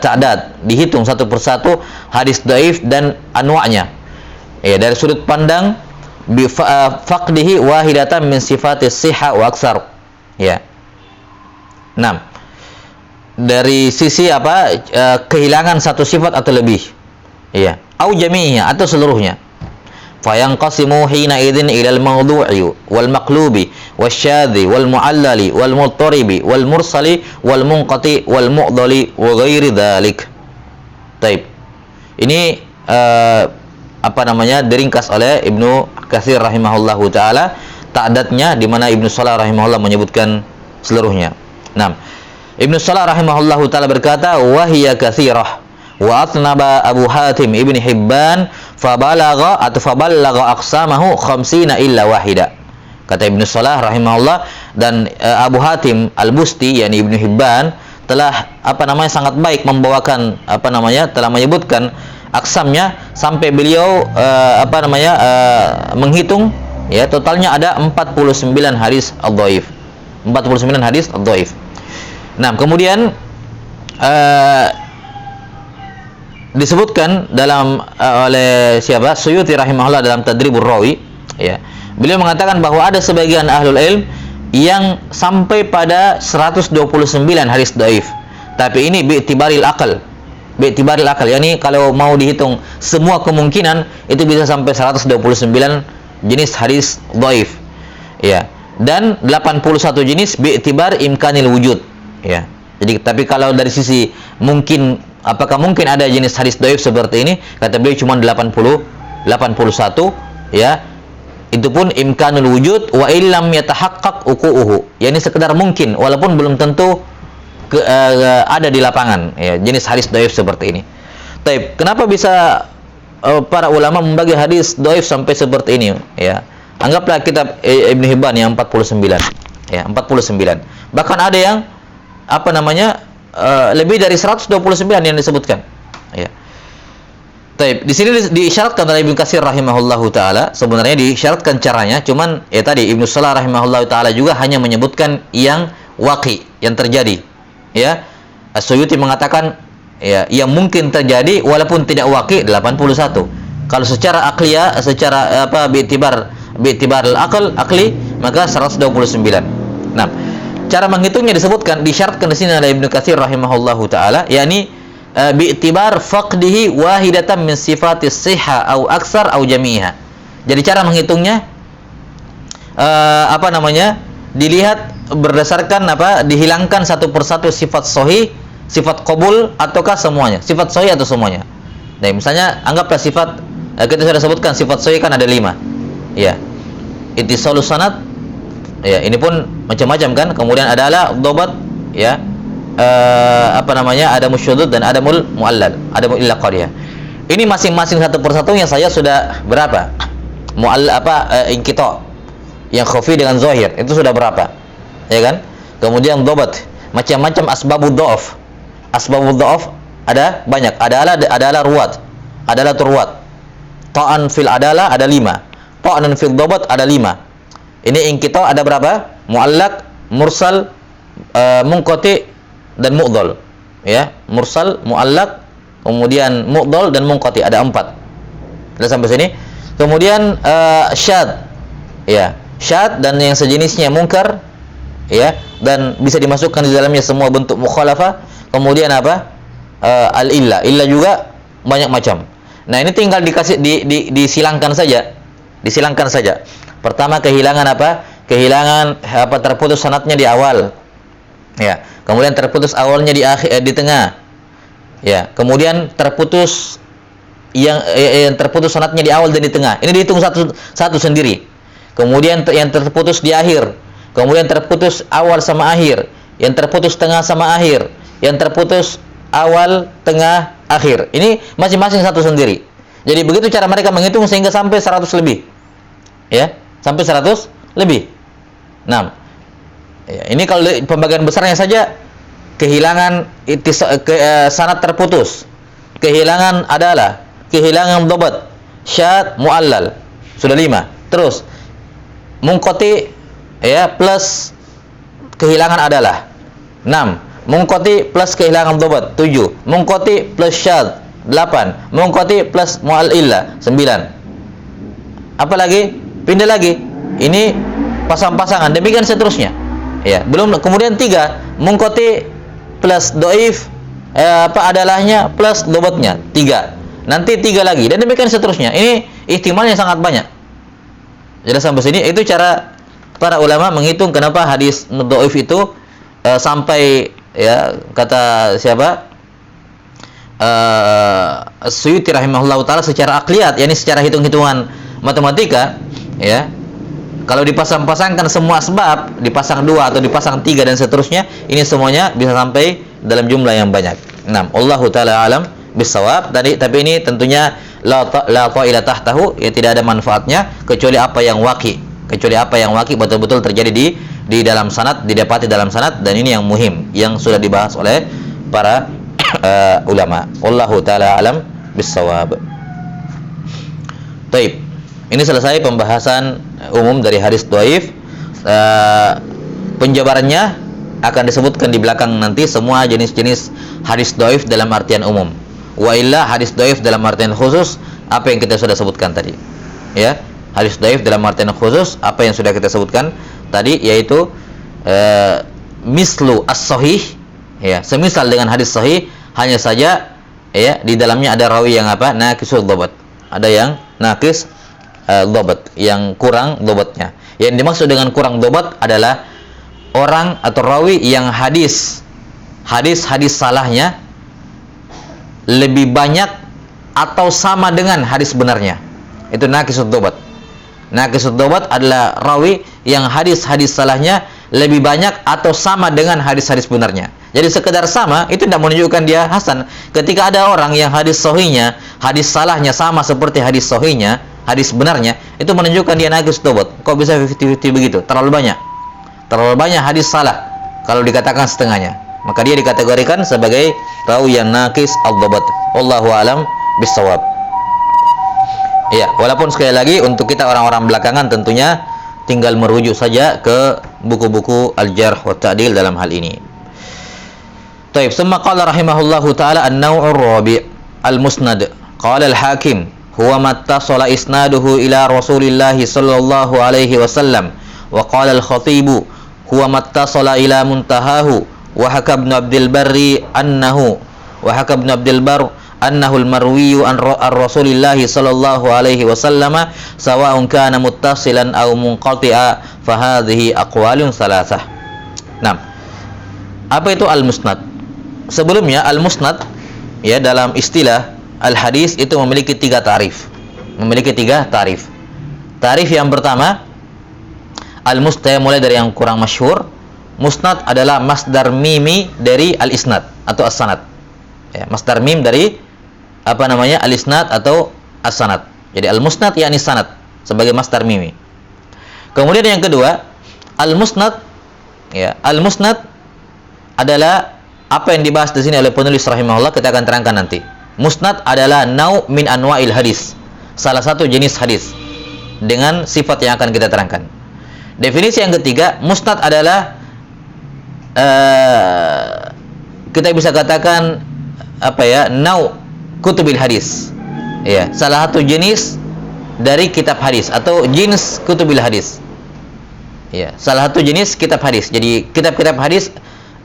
ta'dad, dihitung satu persatu hadis dhaif dan anwa'nya. Ya, dari sudut pandang bi faqdihi wahidatan min sifatis sihha wa aktsar. Ya. 6. Dari sisi kehilangan satu sifat atau lebih. Ya, au jami'nya atau seluruhnya. Fayanqasimu hina idzin ila al-mawdu'i wal maqlubi wasyadzi wal mu'allali wal muttaribi wal mursali wal munqati wal mu'dali wa ghairi dzalik. Baik. Ini diringkas oleh Ibnu Katsir rahimahullahu taala, ta'dadnya di mana Ibnu Salah rahimahullah menyebutkan seluruhnya. 6. Ibnu Salah rahimahullahu taala berkata, wa hiya katsirah wa atnaba Abu Hatim Ibn Hibban fabalagha aqsamahu 50 illa wahida. Kata Ibnu Salah rahimahullah, dan Abu Hatim Al-Busti yakni Ibnu Hibban telah sangat baik membawakan telah menyebutkan aksamnya sampai beliau menghitung, ya, totalnya ada 49 hadis ad-dhaif. 49 hadis ad-dhaif. Nah, kemudian disebutkan oleh Suyuti rahimahullah dalam Tadribur Rawi, ya. Beliau mengatakan bahwa ada sebagian ahlul ilm yang sampai pada 129 hadis dhaif. Tapi ini bi'tibaril aqal. Bi'tibaril aqal, yakni kalau mau dihitung semua kemungkinan itu bisa sampai 129 jenis hadis dhaif. Ya. Dan 81 jenis bi'tibar imkanil wujud. Ya. Jadi tapi kalau dari sisi apakah mungkin ada jenis hadis dhaif seperti ini, kata beliau cuma 81, ya. Itu pun imkanul wujud wa illam yatahaqqaq uquuhu. Ya, ini sekedar mungkin walaupun belum tentu ada di lapangan, ya, jenis hadis dhaif seperti ini. Taib, kenapa bisa para ulama membagi hadis dhaif sampai seperti ini, ya? Anggaplah kitab Ibnu Hibban yang 49, ya, 49. Bahkan ada yang lebih dari 129 yang disebutkan, ya. Taib, di sini diisyaratkan oleh Ibnu Katsir rahimahullahu taala, sebenarnya diisyaratkan caranya, cuman ya tadi Ibnu Salah rahimahullahu taala juga hanya menyebutkan yang waqi, yang terjadi. Ya. As-Suyuti mengatakan, ya, yang mungkin terjadi walaupun tidak waqi 81. Kalau secara aqliyah, secara bi'tibar al-aqli, maka 129. Nah, cara menghitungnya disyaratkan di sini oleh Ibnu Katsir rahimahullahu taala, yakni bi'tibar faqdihi wahidatan min sifatis sihha au aksar au jami'iha. Jadi cara menghitungnya dilihat berdasarkan apa? Dihilangkan satu persatu sifat sahih, sifat qabul ataukah semuanya? Sifat sahih atau semuanya? Nah, misalnya anggaplah sifat kita sudah sebutkan sifat sahih kan ada 5. Ya. Ittisalus sanad. Ya, ini pun macam-macam kan. Kemudian adalah dhabat, ya. Ada musyudzud dan ada muallal, ada illa qariyah. Ini masing-masing satu persatunya saya sudah berapa? Inqita. Yang khafi dengan zahir itu sudah berapa? Ya kan? Kemudian dhabat, macam-macam asbabud dhaf. Asbabud dhaf ada banyak. Adalah ruwat. Adalah turwat. Ta'an fil adalah ada 5. Ta'an fil dhabat ada 5. Ini inqita ada berapa? Muallaq, mursal, munqati dan mu'dhal. Ya, mursal, muallaq, kemudian mu'dhal dan munqati ada 4. Sudah sampai sini. Kemudian syad. Ya, syad dan yang sejenisnya munkar, ya, dan bisa dimasukkan di dalamnya semua bentuk mukhalafah. Kemudian apa? Al-illa. Illa juga banyak macam. Nah, ini tinggal disilangkan saja. Disilangkan saja. Pertama kehilangan apa? Kehilangan terputus sanadnya di awal. Ya. Kemudian terputus awalnya di tengah. Ya. Kemudian terputus yang terputus sanadnya di awal dan di tengah. Ini dihitung satu sendiri. Kemudian yang terputus di akhir. Kemudian terputus awal sama akhir. Yang terputus tengah sama akhir. Yang terputus awal, tengah, akhir. Ini masing-masing satu sendiri. Jadi begitu cara mereka menghitung sehingga sampai 100 lebih. Ya, sampai 100 lebih. Nah, ya, ini kalau pembagian besarnya saja kehilangan sanad terputus. Kehilangan adalah, kehilangan dhabat, syad, muallal. Sudah 5. Terus munqati, ya, plus kehilangan adalah 6. Munqati plus kehilangan dhabat 7. Munqati plus syad 8. Munqati plus mu'allillah 9. Apa lagi? Pindah lagi. Ini pasang-pasangan, demikian seterusnya. Ya, belum kemudian 3. Munqati plus dhaif adalahnya plus dhabatnya 3. Nanti 3 lagi dan demikian seterusnya. Ini ihtimalnya sangat banyak. Jadi sampai sini itu cara para ulama menghitung kenapa hadis dhaif itu sampai, ya, kata siapa? Suyuti rahimahullah taala secara akliyat, yakni secara hitung-hitungan matematika, ya. Kalau dipasang-pasangkan semua sebab, dipasang 2 atau dipasang 3 dan seterusnya, ini semuanya bisa sampai dalam jumlah yang banyak. Nah, Allahu taala alam bisawab. Tapi ini tentunya la ta'ila tahtahu, ya, tidak ada manfaatnya kecuali apa yang waqi. Kecuali apa yang waqi betul-betul terjadi di dalam sanad, didapati dalam sanad, dan ini yang muhim yang sudah dibahas oleh para ulama. Wallahu taala alam bissawab. Baik. Ini selesai pembahasan umum dari hadis dhaif. Penjabarannya akan disebutkan di belakang nanti, semua jenis-jenis hadis dhaif dalam artian umum. Wa illa hadis dhaif dalam artian khusus apa yang kita sudah sebutkan tadi. Ya. Hadis dhaif dalam artian khusus apa yang sudah kita sebutkan tadi, yaitu mislu as-sahih, ya, semisal dengan hadis sahih, hanya saja, ya, di dalamnya ada rawi yang apa? Naqisul dhabat. Ada yang naqis dhabat, yang kurang dhabatnya. Yang dimaksud dengan kurang dhabat adalah orang atau rawi yang hadis salahnya lebih banyak atau sama dengan hadis benarnya. Itu naqisul dhabat. Naqisul dhabat adalah rawi yang hadis salahnya lebih banyak atau sama dengan hadis benarnya. Jadi sekedar sama itu tidak menunjukkan dia hasan. Ketika ada orang yang hadis sahihnya, hadis salahnya sama seperti hadis sahihnya, hadis benarnya, itu menunjukkan dia naqis dhabat. Kok bisa 50-50 begitu? Terlalu banyak hadis salah kalau dikatakan setengahnya. Maka dia dikategorikan sebagai rawi yang naqis al-dhabat. Wallahu alam bissawab. Ya, walaupun sekali lagi untuk kita orang-orang belakangan tentunya tinggal merujuk saja ke buku-buku al-jarh wa ta'dil dalam hal ini. Taib, summa qala rahimahullahu ta'ala an-naw'ur rabi' al-musnad. Qala al-hakim huwa mattasala isnaduhu ila Rasulillah sallallahu alaihi wasallam, wa qala al-khatib huwa mattasala ila muntahahu, wa haka ibn Abdul Barri annahu wa haka ibn Abdul Barr annahu al-marwiyu an Rasulillah sallallahu alaihi wasallam sawa'un kana muttasilan aw munqati'a fa hadhihi aqwalun thalathah. Nah, apa itu al-musnad? Sebelumnya al-musnad ya dalam istilah al-hadis itu memiliki tiga tarif. Tarif yang pertama, al-musnad mulai dari yang kurang masyhur. Musnad adalah masdar mimi dari al-isnad atau as-sanad. Ya, masdar mim dari al-isnad atau as-sanad. Jadi al-musnad yakni sanad sebagai masdar mimi. Kemudian yang kedua, al-musnad ya, al-musnad adalah apa yang dibahas di sini oleh penulis rahimahullah, kita akan terangkan nanti. Musnad adalah nau' min anwa'il hadis. Salah satu jenis hadis dengan sifat yang akan kita terangkan. Definisi yang ketiga, musnad adalah kita bisa katakan nau' kutubil hadis. Ya, salah satu jenis dari kitab hadis atau jenis kutubil hadis. Ya, salah satu jenis kitab hadis. Jadi kitab-kitab hadis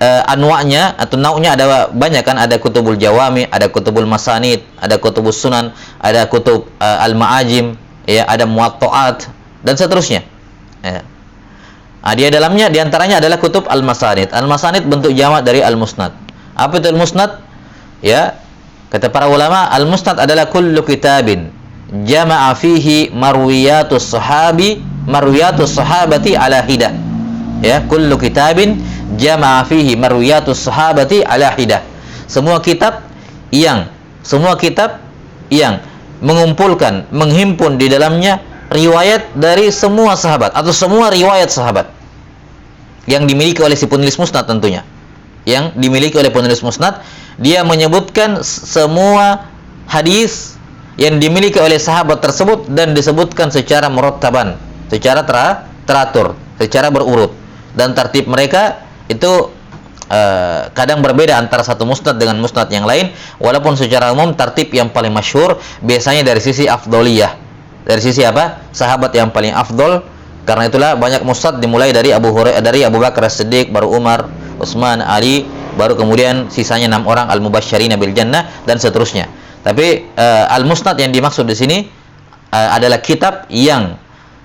anwa'nya atau nau'nya ada banyak kan, ada kutubul jawami, ada kutubul masanid, ada kutubus sunan, ada kutub al-ma'ajim, ya, ada muwatta'at dan seterusnya. Ya. Dia dalamnya diantaranya adalah kutub al-masanid. Al-masanid bentuk jamak dari al-musnad. Apa itu al-musnad? Ya, kata para ulama, al-musnad adalah kullu kitabin jama'a fihi marwiyatus sahabati ala hidah. Ya, kullu kitabin jama'a fihi marwiyatus sahabati ala hidah. Semua kitab yang mengumpulkan, menghimpun di dalamnya riwayat dari semua sahabat atau semua riwayat sahabat yang dimiliki oleh si penulis musnad tentunya. Yang dimiliki oleh penulis musnad, dia menyebutkan semua hadis yang dimiliki oleh sahabat tersebut dan disebutkan secara murattaban, secara teratur, secara berurut, dan tertib mereka itu kadang berbeda antara satu musnad dengan musnad yang lain, walaupun secara umum tertib yang paling masyhur biasanya dari sisi afdoliyah. Dari sisi apa? Sahabat yang paling afdol. Karena itulah banyak musnad dimulai dari Abu Bakar As-Siddiq, baru Umar, Utsman, Ali, baru kemudian sisanya 6 orang al-mubasysyirina bil jannah dan seterusnya. Tapi al-musnad yang dimaksud di sini adalah kitab yang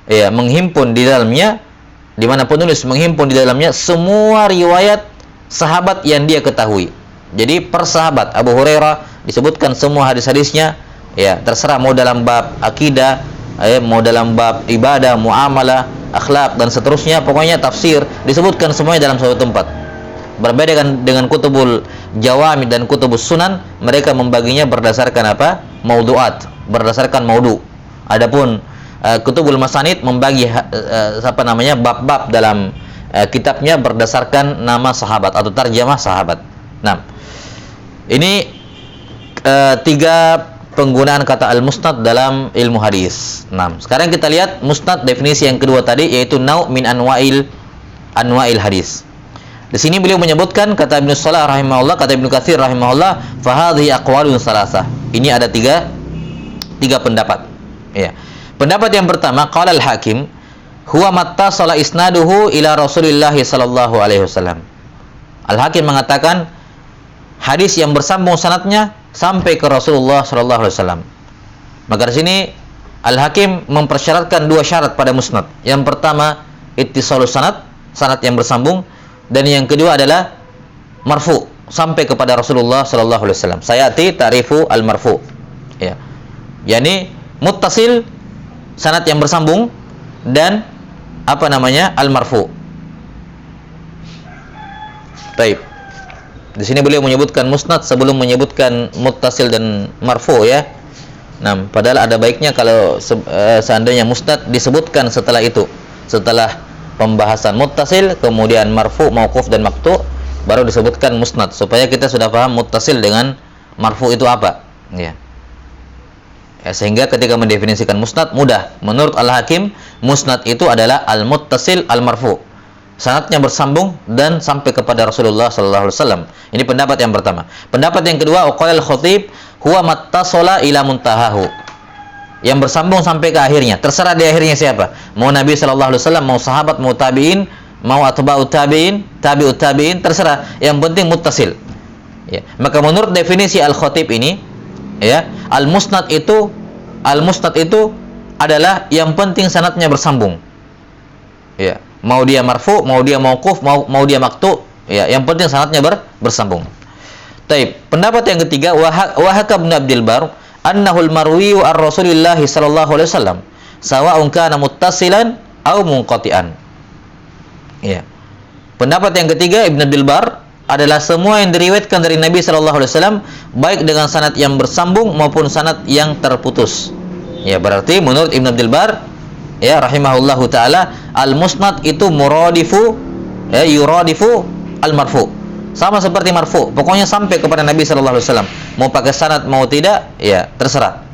menghimpun di dalamnya, di mana penulis menghimpun di dalamnya semua riwayat sahabat yang dia ketahui. Jadi per sahabat Abu Hurairah disebutkan semua hadis-hadisnya, ya, terserah mau dalam bab akidah, mau dalam bab ibadah, muamalah, akhlak dan seterusnya, pokoknya tafsir disebutkan semuanya dalam satu tempat. Berbeda dengan kutubul jawami dan kutubus sunan, mereka membaginya berdasarkan maudhu'at, berdasarkan maudhu'. Adapun kutubul masanid membagi bab-bab dalam kitabnya berdasarkan nama sahabat atau tarjamah sahabat. Nah, ini tiga penggunaan kata al-musnad dalam ilmu hadis. Nah, sekarang kita lihat musnad definisi yang kedua tadi, yaitu nau' min anwa'il hadis. Di sini beliau menyebutkan, kata Ibnu Salah rahimahullah, kata Ibnu Katsir rahimahullah, fa hadhihi aqwalun salasah. Ini ada tiga pendapat. Ya. Pendapat yang pertama, qala al-Hakim, huwa mattasala isnaduhu ila Rasulillah sallallahu alaihi wasallam. Al-Hakim mengatakan hadis yang bersambung sanadnya sampai ke Rasulullah sallallahu alaihi wasallam. Maka di sini Al-Hakim mempersyaratkan dua syarat pada musnad. Yang pertama, ittisalus sanad yang bersambung, dan yang kedua adalah marfu, sampai kepada Rasulullah sallallahu alaihi wasallam. Sayati ta'rifu al-marfu. Ya. Yani muttasil, sanad yang bersambung, dan al-marfu. Baik. Di sini beliau menyebutkan musnad sebelum menyebutkan muttasil dan marfu, ya. Nah, padahal ada baiknya kalau seandainya musnad disebutkan setelah itu, setelah pembahasan muttasil, kemudian marfu, mauquf dan maqtu', baru disebutkan musnad, supaya kita sudah paham muttasil dengan marfu itu apa, ya. Sehingga ketika mendefinisikan musnad mudah. Menurut Al-Hakim, musnad itu adalah al-muttasil al-marfu, sanadnya bersambung dan sampai kepada Rasulullah sallallahu alaihi wasallam. Ini pendapat yang pertama. Pendapat yang kedua, qala al-Khatib, huwa mattasala ila muntahahu, yang bersambung sampai ke akhirnya. Terserah di akhirnya siapa, mau Nabi sallallahu alaihi wasallam, mau sahabat, mau tabi'in, mau atba'ut tabi'in, tabi'ut tabi'in, terserah, yang penting muttasil. Ya. Maka menurut definisi al-Khatib ini, Ya, al-musnad itu adalah yang penting sanadnya bersambung. Ya, mau dia marfu, mau dia mauquf, mau dia maqtu, ya, yang penting sanadnya bersambung. Taib. Pendapat yang ketiga, wa haka Ibnu Abdul Bar annahu al-marwi ar Rasulillah sallallahu alaihi wasallam sawa'un kana muttasilan aw munqati'an. Ya. Pendapat yang ketiga Ibnu Abdul Bar adalah semua yang diriwayatkan dari Nabi sallallahu alaihi wasallam baik dengan sanad yang bersambung maupun sanad yang terputus. Ya, berarti menurut Ibnu Abdul Bar, ya, rahimahullahu taala, al-musnad itu muradifu, ya, yuradifu al-marfu. Sama seperti marfu, pokoknya sampai kepada Nabi sallallahu alaihi wasallam. Mau pakai sanad mau tidak, ya, terserah.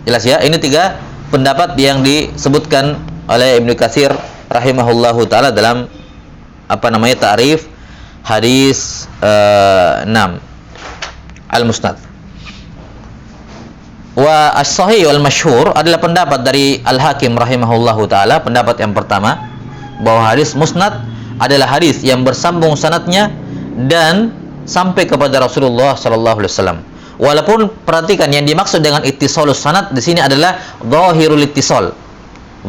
Jelas ya? Ini 3 pendapat yang disebutkan oleh Ibnu Katsir rahimahullahu taala dalam ta'rif hadis 6 al-musnad. Wa as-sahih wal masyhur adalah pendapat dari Al-Hakim rahimahullahu taala. Pendapat yang pertama, bahwa hadis musnad adalah hadis yang bersambung sanadnya dan sampai kepada Rasulullah sallallahu alaihi wasallam. Walaupun perhatikan, yang dimaksud dengan ittisalus sanad di sini adalah zahirul ittisal.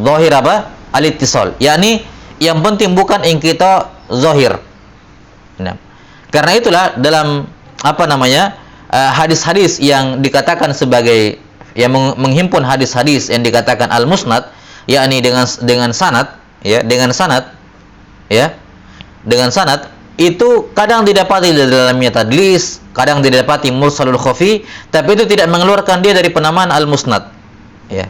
Zahir apa? Al-ittisal. Yakni yang penting bukan inqita zahir. Nah, karena itulah dalam hadis-hadis yang dikatakan sebagai yang menghimpun hadis-hadis yang dikatakan al-musnad, yakni dengan sanad, ya, dengan sanad itu kadang didapati di dalamnya tadlis, kadang didapati mursalul khafi, tapi itu tidak mengeluarkan dia dari penamaan al-musnad, ya,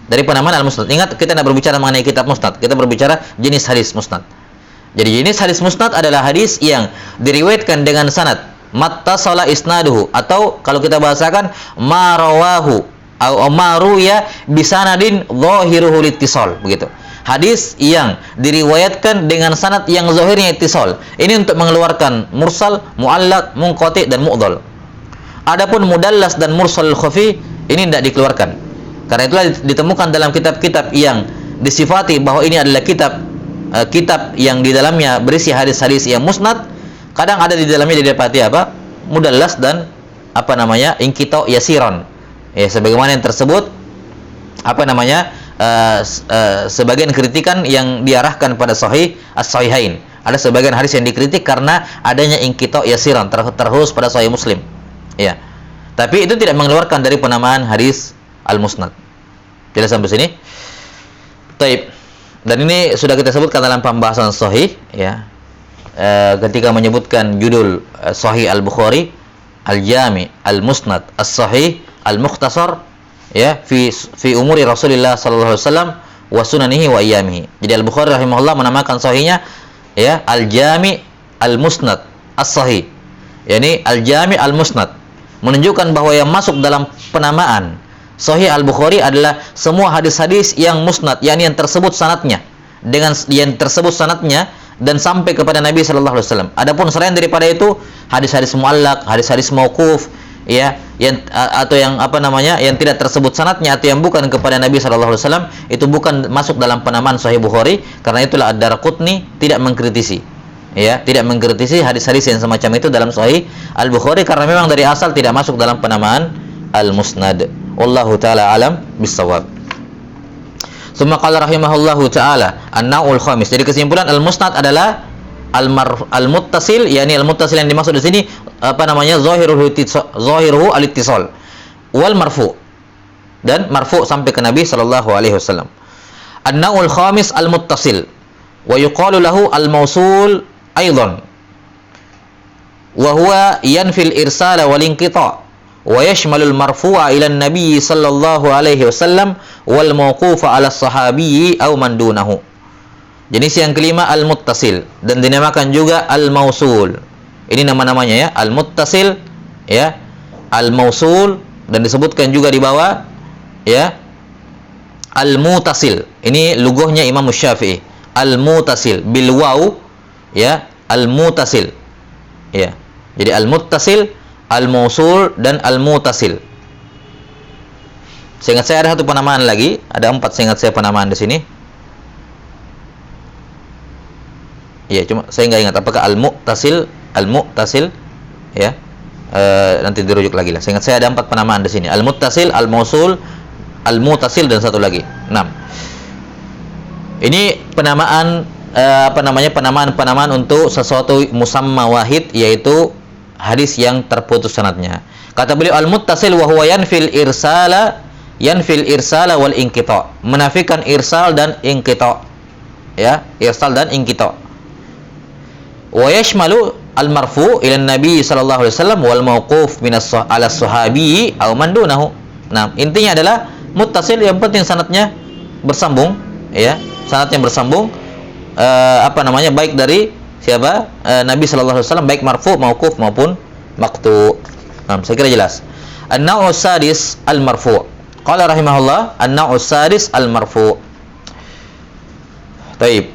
dari penamaan al-musnad. Ingat, kita tidak berbicara mengenai kitab musnad, kita berbicara jenis hadis musnad. Jadi jenis hadis musnad adalah hadis yang diriwayatkan dengan sanad mattasala isnaduhu, atau kalau kita bahasakan marawahu atau maruya bisanadin zahiruhu littisal, begitu. Hadis yang diriwayatkan dengan sanad yang zahirnya ittisal. Ini untuk mengeluarkan mursal, muallaq, munqati dan mu'dhal. Adapun mudallas dan mursal khafi ini tidak dikeluarkan. Karena itulah ditemukan dalam kitab-kitab yang disifati bahwa ini adalah kitab yang di dalamnya berisi hadis-hadis yang musnad, kadang ada di dalamnya didapati mudallas dan inqita yasiran, ya, sebagaimana yang tersebut sebagian kritikan yang diarahkan pada sahih as-sahihain. Ada sebagian hadis yang dikritik karena adanya inqita yasiran, terhus pada sahih Muslim, ya, tapi itu tidak mengeluarkan dari penamaan hadis al-musnad. Jelas sampai sini? Taib. Dan ini sudah kita sebutkan dalam pembahasan sahih, ya, ketika menyebutkan judul Sahih Al-Bukhari, Al-Jami, Al-Musnad, As-Sahih, Al-Mukhtasar, ya, fi umuri Rasulullah sallallahu alaihi wasallam wa sunanihi wa ayyamihi. Jadi Al-Bukhari rahimahullah menamakan sahihnya, ya, Al-Jami, Al-Musnad, As-Sahih. yakni Al-Jami' Al-Musnad, menunjukkan bahwa yang masuk dalam penamaan Sahih Al-Bukhari adalah semua hadis-hadis yang musnad, yakni yang tersebut sanadnya, dengan yang tersebut sanadnya dan sampai kepada Nabi sallallahu alaihi wasallam. Adapun selain daripada itu, hadis-hadis muallaq, hadis-hadis mauquf, ya, yang atau yang yang tidak tersebut sanadnya atau yang bukan kepada Nabi sallallahu alaihi wasallam, itu bukan masuk dalam penamaan Sahih Bukhari. Karena itulah Ad-Darqutni tidak mengkritisi, ya, tidak mengkritisi hadis-hadis yang semacam itu dalam Sahih Al-Bukhari, karena memang dari asal tidak masuk dalam penamaan Al-Musnad. Wallahu taala alam bissawab. Summa qala rahimahullahu taala an-naul khamis. Jadi kesimpulan al-musnad adalah al-muttasil, yakni al-muttasil yang dimaksud di sini zahiruhu al-ittisal wal marfu, dan marfu sampai ke Nabi sallallahu alaihi wasallam. An-naul khamis al-muttasil wa yuqalu lahu al-mausul aidan wa huwa yanfil irsala wal inqita' wa yashmalul marfu'a ila an-nabi sallallahu alaihi wasallam wal mauqufa 'ala as-sahabi aw man dunahu. Jenis yang kelima al-muttasil, dan dinamakan juga al-mausul. Ini nama-namanya, ya, al-muttasil, ya, al-mausul, dan disebutkan juga di bawah, ya, al-mutasil. Ini lughahnya Imam Syafi'i, al-mutasil bil waw, ya, al-mutasil, ya. Jadi al-muttasil, al-mausul, dan al-mutasil. Seingat saya ada satu penamaan lagi, ada 4 seingat saya penamaan di sini. Ya, cuma saya nggak ingat apakah al-muttasil, ya, nanti dirujuk lagi lah. Seingat saya ada 4 penamaan di sini. Al-muttasil, al-mausul, al-muttasil dan satu lagi. 6. Ini penamaan penamaan untuk sesuatu musamma wahid, yaitu hadis yang terputus sanadnya. Kata beliau, al-muttasil wa huwa yanfil irsala wal inqita. Menafikan irsal dan inqita. Ya, irsal dan inqita. Wa yashmalu al-marfu ila Nabi sallallahu alaihi wasallam wal mauquf min ala sahabi aw man dunahu. Nah, intinya adalah muttasil yang penting sanadnya bersambung, ya. Sanadnya bersambung baik dari siapa? Nabi sallallahu alaihi wasallam, baik marfu, mauquf maupun maqtu. Nah, saya kira jelas. An-naw'us sadis al-marfu'. Qala rahimahullah, an-naw'us sadis al-marfu'. Baik.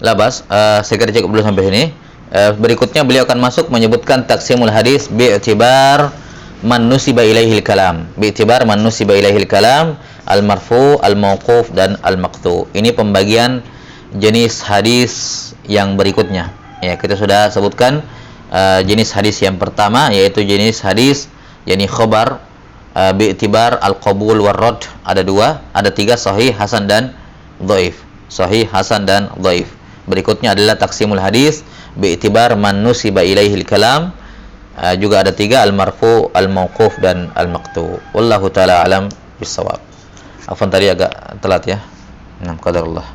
Labas, saya kira cukup dulu sampai sini. Berikutnya beliau akan masuk menyebutkan taksimul hadis bi'tibar man nusiba ilaihil kalam. Bi'tibar man nusiba ilaihil kalam, al-marfu, al-mauquf dan al-maqtu. Ini pembagian jenis hadis yang berikutnya. Ya, kita sudah sebutkan jenis hadis yang pertama, yaitu jenis hadis yakni khobar bi'tibar al-qabul war-rad. Ada 2, ada 3, sahih, hasan dan dhaif. Sahih, hasan dan dhaif. Berikutnya adalah taksimul hadis bi'tibar man nusiba ilaihil kalam. Juga ada 3, al-marfu, al-mauquf dan al-maqtu. Wallahu taala alam bisawab. Afwan tadi agak telat ya. Qadarullah.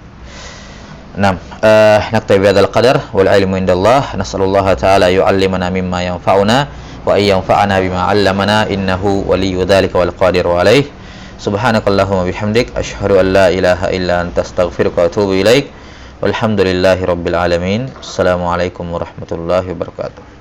Naktabi bihadzal qadar wal ilmu indallah. Nas'alullaha taala yu'allimana mimma yanfa'una wa ay yanfa'ana bima 'allamana innahu waliyyu dzalika wal qadiru alaih. Subhanakallahumma bihamdik asyhadu an la ilaha illa anta astaghfiruka wa atubu ilaik. Walhamdulillahi rabbil alamin. Assalamualaikum warahmatullahi wabarakatuh.